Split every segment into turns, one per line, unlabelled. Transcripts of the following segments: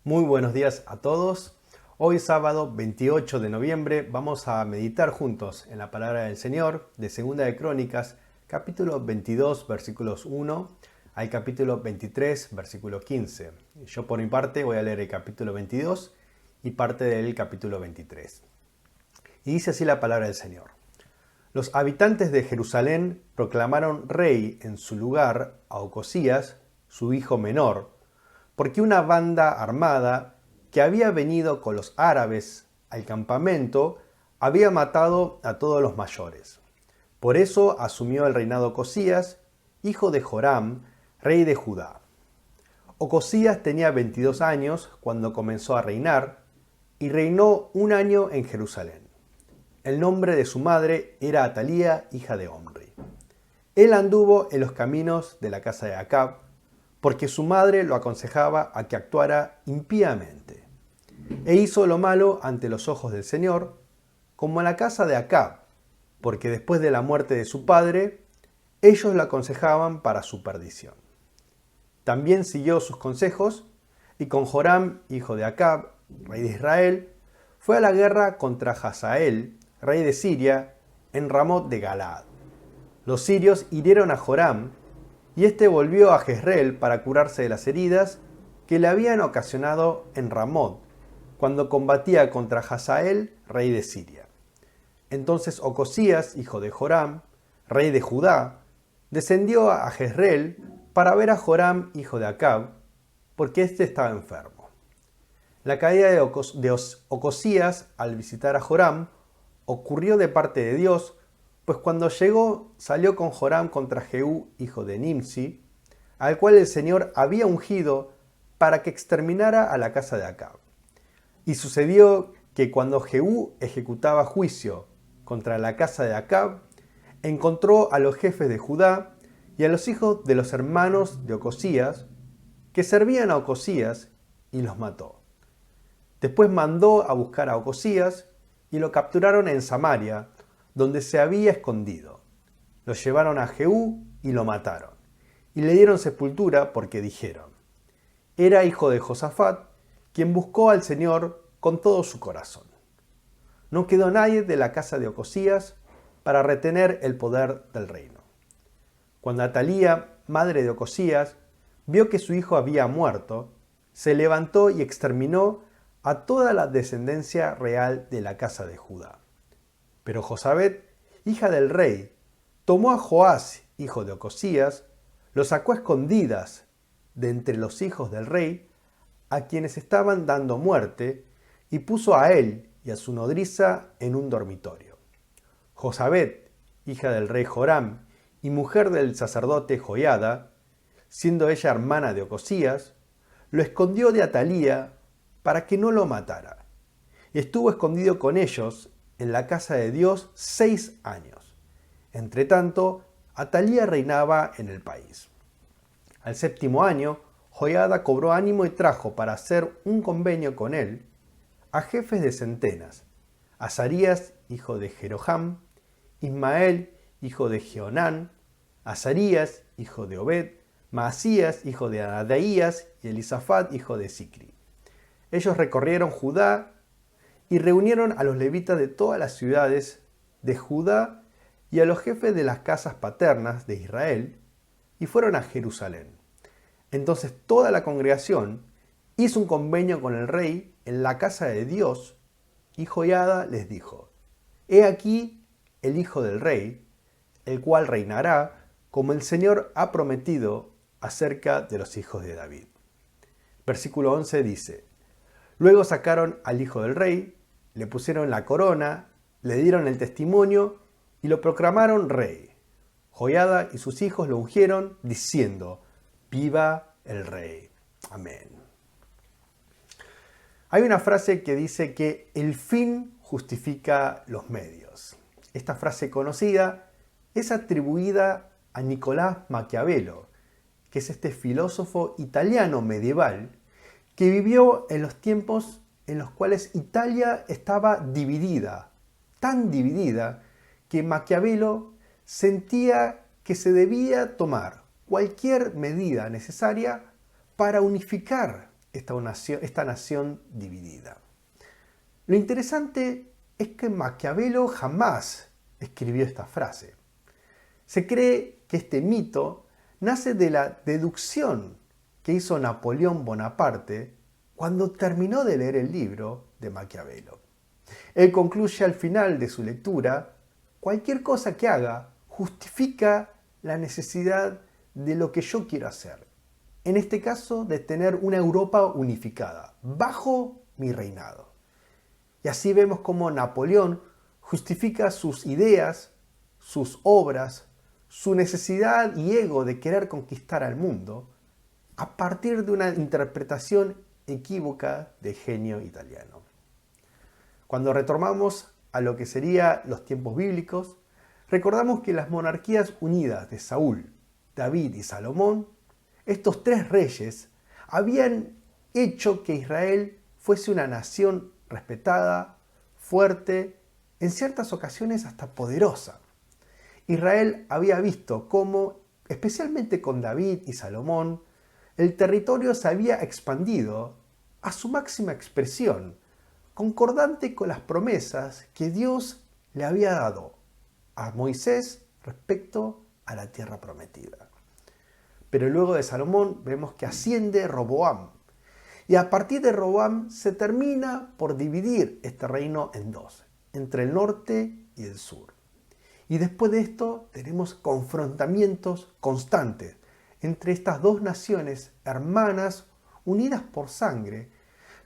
Muy buenos días a todos. Hoy sábado 28 de noviembre vamos a meditar juntos en la palabra del Señor de Segunda de Crónicas, capítulo 22, versículos 1 al capítulo 23, versículo 15. Yo por mi parte voy a leer el capítulo 22 y parte del capítulo 23. Y dice así la palabra del Señor. Los habitantes de Jerusalén proclamaron rey en su lugar a Ocosías, su hijo menor, porque una banda armada que había venido con los árabes al campamento había matado a todos los mayores. Por eso asumió el reinado Ocosías, hijo de Joram, rey de Judá. Ocosías tenía 22 años cuando comenzó a reinar y reinó un año en Jerusalén. El nombre de su madre era Atalía, hija de Omri. Él anduvo en los caminos de la casa de Acab, porque su madre lo aconsejaba a que actuara impíamente. E hizo lo malo ante los ojos del Señor, como en la casa de Acab, porque después de la muerte de su padre, ellos lo aconsejaban para su perdición. También siguió sus consejos, y con Joram, hijo de Acab, rey de Israel, fue a la guerra contra Hazael, rey de Siria, en Ramot de Galaad. Los sirios hirieron a Joram, y éste volvió a Jezreel para curarse de las heridas que le habían ocasionado en Ramot, cuando combatía contra Hazael, rey de Siria. Entonces Ocosías, hijo de Joram, rey de Judá, descendió a Jezreel para ver a Joram, hijo de Acab, porque éste estaba enfermo. La caída de Ocosías al visitar a Joram ocurrió de parte de Dios, pues cuando llegó salió con Joram contra Jehú, hijo de Nimsi, al cual el Señor había ungido para que exterminara a la casa de Acab. Y sucedió que cuando Jehú ejecutaba juicio contra la casa de Acab, encontró a los jefes de Judá y a los hijos de los hermanos de Ocosías, que servían a Ocosías, y los mató. Después mandó a buscar a Ocosías y lo capturaron en Samaria, donde se había escondido. Lo llevaron a Jehú y lo mataron. Y le dieron sepultura porque dijeron: era hijo de Josafat, quien buscó al Señor con todo su corazón. No quedó nadie de la casa de Ocosías para retener el poder del reino. Cuando Atalía, madre de Ocosías, vio que su hijo había muerto, se levantó y exterminó a toda la descendencia real de la casa de Judá. Pero Josabet, hija del rey, tomó a Joás, hijo de Ocosías, lo sacó a escondidas de entre los hijos del rey, a quienes estaban dando muerte, y puso a él y a su nodriza en un dormitorio. Josabet, hija del rey Joram y mujer del sacerdote Joiada, siendo ella hermana de Ocosías, lo escondió de Atalía para que no lo matara, y estuvo escondido con ellos en la casa de Dios 6 años. Entretanto, Atalía reinaba en el país. Al 7º año, Joiada cobró ánimo y trajo para hacer un convenio con él a jefes de centenas: Azarías, hijo de Jeroham, Ismael, hijo de Jeonán, Azarías, hijo de Obed, Maasías, hijo de Adaías, y Elisafat, hijo de Sicri. Ellos recorrieron Judá y reunieron a los levitas de todas las ciudades de Judá y a los jefes de las casas paternas de Israel, y fueron a Jerusalén. Entonces toda la congregación hizo un convenio con el rey en la casa de Dios, y Joiada les dijo: he aquí el hijo del rey, el cual reinará como el Señor ha prometido acerca de los hijos de David. Versículo 11 dice: luego sacaron al hijo del rey, le pusieron la corona, le dieron el testimonio y lo proclamaron rey. Joiada y sus hijos lo ungieron, diciendo: viva el rey. Amén. Hay una frase que dice que el fin justifica los medios. Esta frase conocida es atribuida a Nicolás Maquiavelo, que es este filósofo italiano medieval que vivió en los tiempos en los cuales Italia estaba dividida, tan dividida que Maquiavelo sentía que se debía tomar cualquier medida necesaria para unificar esta nación dividida. Lo interesante es que Maquiavelo jamás escribió esta frase. Se cree que este mito nace de la deducción que hizo Napoleón Bonaparte cuando terminó de leer el libro de Maquiavelo. Él concluye al final de su lectura: cualquier cosa que haga justifica la necesidad de lo que yo quiero hacer. En este caso, de tener una Europa unificada, bajo mi reinado. Y así vemos cómo Napoleón justifica sus ideas, sus obras, su necesidad y ego de querer conquistar al mundo a partir de una interpretación equívoca del genio italiano. Cuando retomamos a lo que serían los tiempos bíblicos, recordamos que las monarquías unidas de Saúl, David y Salomón, estos tres reyes, habían hecho que Israel fuese una nación respetada, fuerte, en ciertas ocasiones hasta poderosa. Israel había visto cómo, especialmente con David y Salomón, el territorio se había expandido a su máxima expresión, concordante con las promesas que Dios le había dado a Moisés respecto a la tierra prometida. Pero luego de Salomón vemos que asciende Roboam, y a partir de Roboam se termina por dividir este reino en dos, entre el norte y el sur. Y después de esto tenemos confrontamientos constantes entre estas dos naciones hermanas unidas por sangre,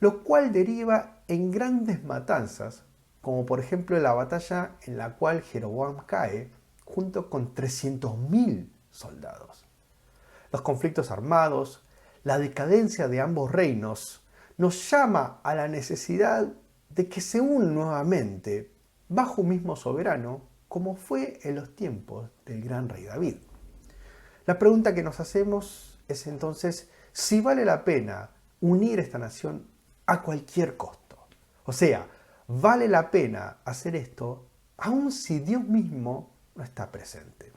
lo cual deriva en grandes matanzas, como por ejemplo la batalla en la cual Jeroboam cae junto con 300.000 soldados. Los conflictos armados, la decadencia de ambos reinos, nos llama a la necesidad de que se unan nuevamente bajo un mismo soberano, como fue en los tiempos del gran rey David. La pregunta que nos hacemos es entonces si vale la pena unir esta nación a cualquier costo. O sea, ¿vale la pena hacer esto aun si Dios mismo no está presente?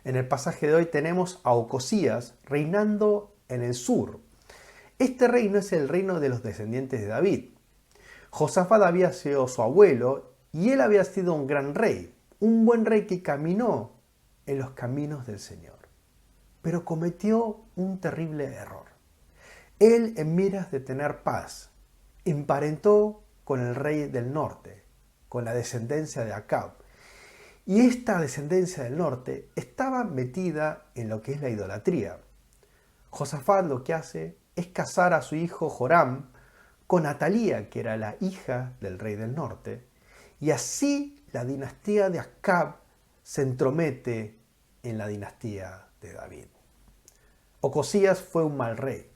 En el pasaje de hoy tenemos a Ocosías reinando en el sur. Este reino es el reino de los descendientes de David. Josafat había sido su abuelo y él había sido un gran rey, un buen rey que caminó en los caminos del Señor. Pero cometió un terrible error. Él, en miras de tener paz, emparentó con el rey del norte, con la descendencia de Acab. Y esta descendencia del norte estaba metida en lo que es la idolatría. Josafat lo que hace es casar a su hijo Joram con Atalía, que era la hija del rey del norte, y así la dinastía de Acab se entromete en la dinastía de David. Ocosías fue un mal rey.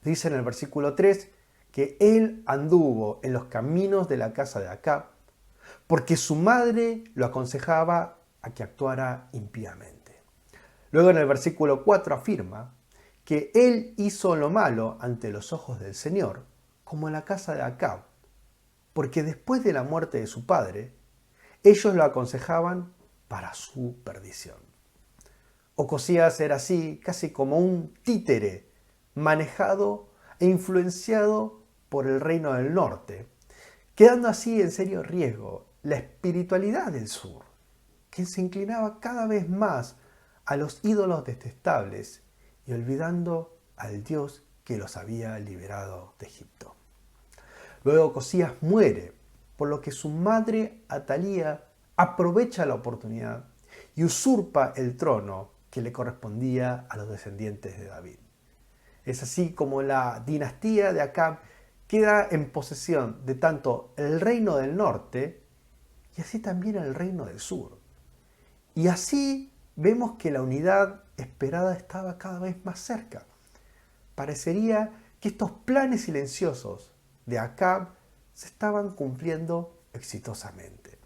Dice en el versículo 3 que él anduvo en los caminos de la casa de Acab, porque su madre lo aconsejaba a que actuara impíamente. Luego en el versículo 4 afirma que él hizo lo malo ante los ojos del Señor, como en la casa de Acab, porque después de la muerte de su padre, ellos lo aconsejaban para su perdición. Ocosías era así, casi como un títere, manejado e influenciado por el reino del norte, quedando así en serio riesgo la espiritualidad del sur, que se inclinaba cada vez más a los ídolos detestables y olvidando al Dios que los había liberado de Egipto. Luego Ocosías muere, por lo que su madre Atalía aprovecha la oportunidad y usurpa el trono que le correspondía a los descendientes de David. Es así como la dinastía de Acab queda en posesión de tanto el reino del norte y así también el reino del sur. Y así vemos que la unidad esperada estaba cada vez más cerca. Parecería que estos planes silenciosos de Acab se estaban cumpliendo exitosamente.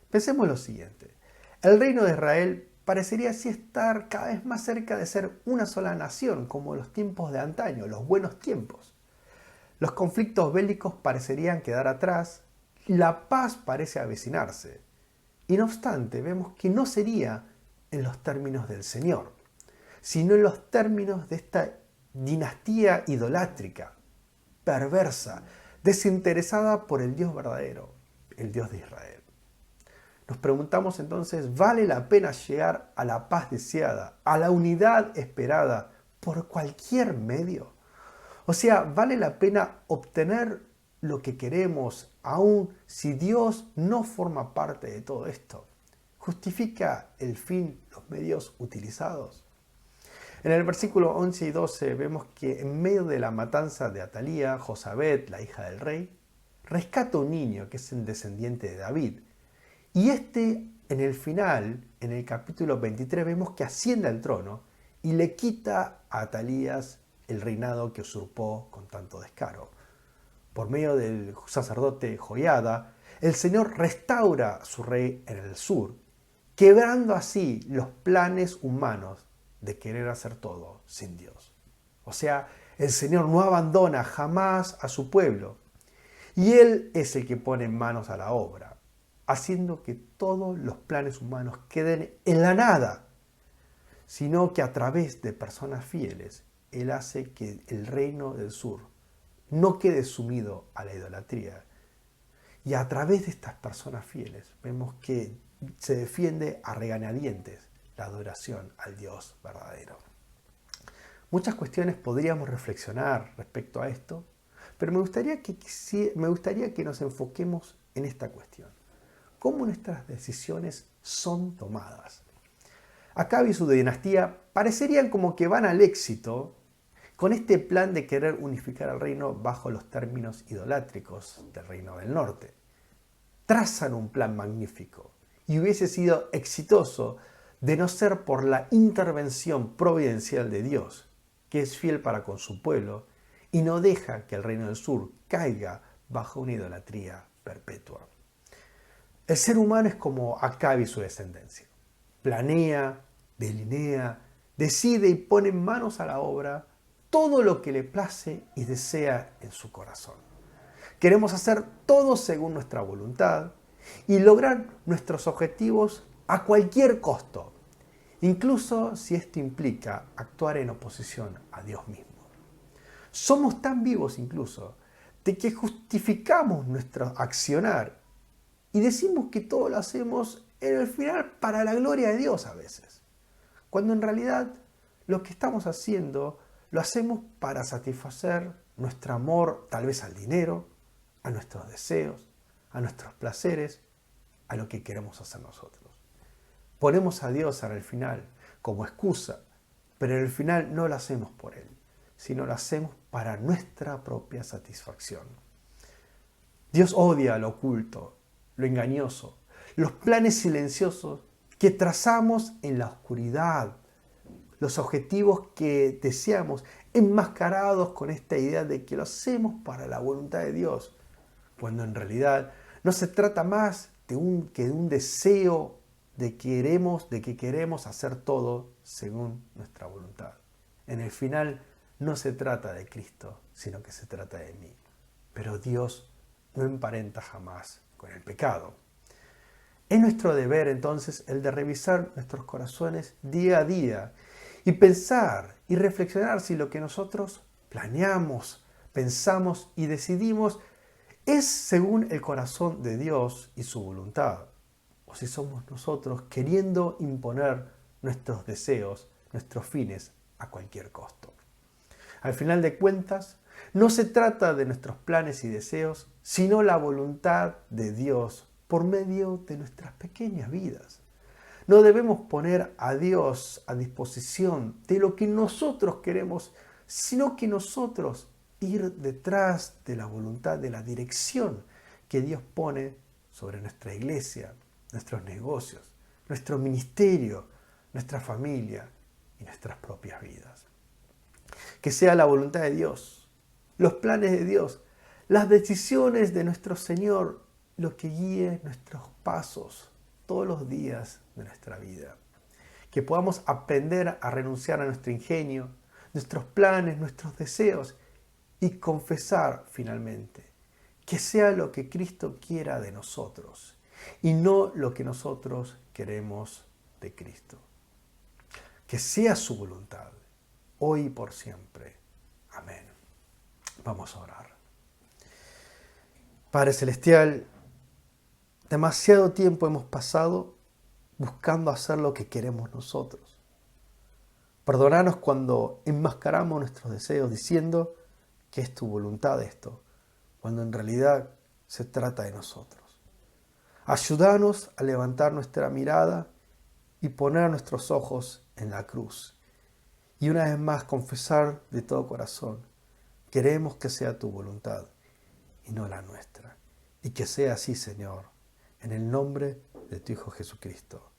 Pensemos lo siguiente. El reino de Israel parecería así estar cada vez más cerca de ser una sola nación, como en los tiempos de antaño, los buenos tiempos. Los conflictos bélicos parecerían quedar atrás, la paz parece avecinarse. Y no obstante, vemos que no sería en los términos del Señor, sino en los términos de esta dinastía idolátrica, perversa, desinteresada por el Dios verdadero, el Dios de Israel. Nos preguntamos entonces, ¿vale la pena llegar a la paz deseada, a la unidad esperada por cualquier medio? O sea, ¿vale la pena obtener lo que queremos aun si Dios no forma parte de todo esto? ¿Justifica el fin los medios utilizados? En el versículo 11 y 12 vemos que en medio de la matanza de Atalía, Josabet, la hija del rey, rescata un niño que es el descendiente de David. Y en el final, en el capítulo 23, vemos que asciende al trono y le quita a Atalías el reinado que usurpó con tanto descaro. Por medio del sacerdote Joiada, el Señor restaura a su rey en el sur, quebrando así los planes humanos de querer hacer todo sin Dios. O sea, el Señor no abandona jamás a su pueblo y Él es el que pone manos a la obra, haciendo que todos los planes humanos queden en la nada, sino que a través de personas fieles, Él hace que el reino del sur no quede sumido a la idolatría. Y a través de estas personas fieles vemos que se defiende a regañadientes la adoración al Dios verdadero. Muchas cuestiones podríamos reflexionar respecto a esto, pero me gustaría que nos enfoquemos en esta cuestión. ¿Cómo nuestras decisiones son tomadas? Acab y su dinastía parecerían como que van al éxito con este plan de querer unificar al reino bajo los términos idolátricos del reino del norte. Trazan un plan magnífico y hubiese sido exitoso de no ser por la intervención providencial de Dios, que es fiel para con su pueblo y no deja que el reino del sur caiga bajo una idolatría perpetua. El ser humano es como Acab y su descendencia. Planea, delinea, decide y pone manos a la obra todo lo que le place y desea en su corazón. Queremos hacer todo según nuestra voluntad y lograr nuestros objetivos a cualquier costo, incluso si esto implica actuar en oposición a Dios mismo. Somos tan vivos incluso de que justificamos nuestro accionar y decimos que todo lo hacemos en el final para la gloria de Dios a veces, cuando en realidad lo que estamos haciendo lo hacemos para satisfacer nuestro amor tal vez al dinero, a nuestros deseos, a nuestros placeres, a lo que queremos hacer nosotros. Ponemos a Dios al final como excusa, pero en el final no lo hacemos por Él, sino lo hacemos para nuestra propia satisfacción. Dios odia lo oculto, lo engañoso, los planes silenciosos que trazamos en la oscuridad, los objetivos que deseamos enmascarados con esta idea de que lo hacemos para la voluntad de Dios, cuando en realidad no se trata más de un deseo de que queremos hacer todo según nuestra voluntad. En el final no se trata de Cristo, sino que se trata de mí. Pero Dios no emparenta jamás con el pecado. Es nuestro deber entonces el de revisar nuestros corazones día a día y pensar y reflexionar si lo que nosotros planeamos, pensamos y decidimos es según el corazón de Dios y su voluntad, o si somos nosotros queriendo imponer nuestros deseos, nuestros fines a cualquier costo. Al final de cuentas, no se trata de nuestros planes y deseos, sino la voluntad de Dios por medio de nuestras pequeñas vidas. No debemos poner a Dios a disposición de lo que nosotros queremos, sino que nosotros ir detrás de la voluntad, de la dirección que Dios pone sobre nuestra iglesia, nuestros negocios, nuestro ministerio, nuestra familia y nuestras propias vidas. Que sea la voluntad de Dios, los planes de Dios, las decisiones de nuestro Señor, lo que guíe nuestros pasos todos los días de nuestra vida. Que podamos aprender a renunciar a nuestro ingenio, nuestros planes, nuestros deseos y confesar finalmente que sea lo que Cristo quiera de nosotros y no lo que nosotros queremos de Cristo. Que sea su voluntad, hoy y por siempre. Amén. Vamos a orar. Padre Celestial, demasiado tiempo hemos pasado buscando hacer lo que queremos nosotros. Perdónanos cuando enmascaramos nuestros deseos diciendo que es tu voluntad esto, cuando en realidad se trata de nosotros. Ayúdanos a levantar nuestra mirada y poner nuestros ojos en la cruz. Y una vez más confesar de todo corazón, queremos que sea tu voluntad y no la nuestra. Y que sea así, Señor, en el nombre de tu Hijo Jesucristo.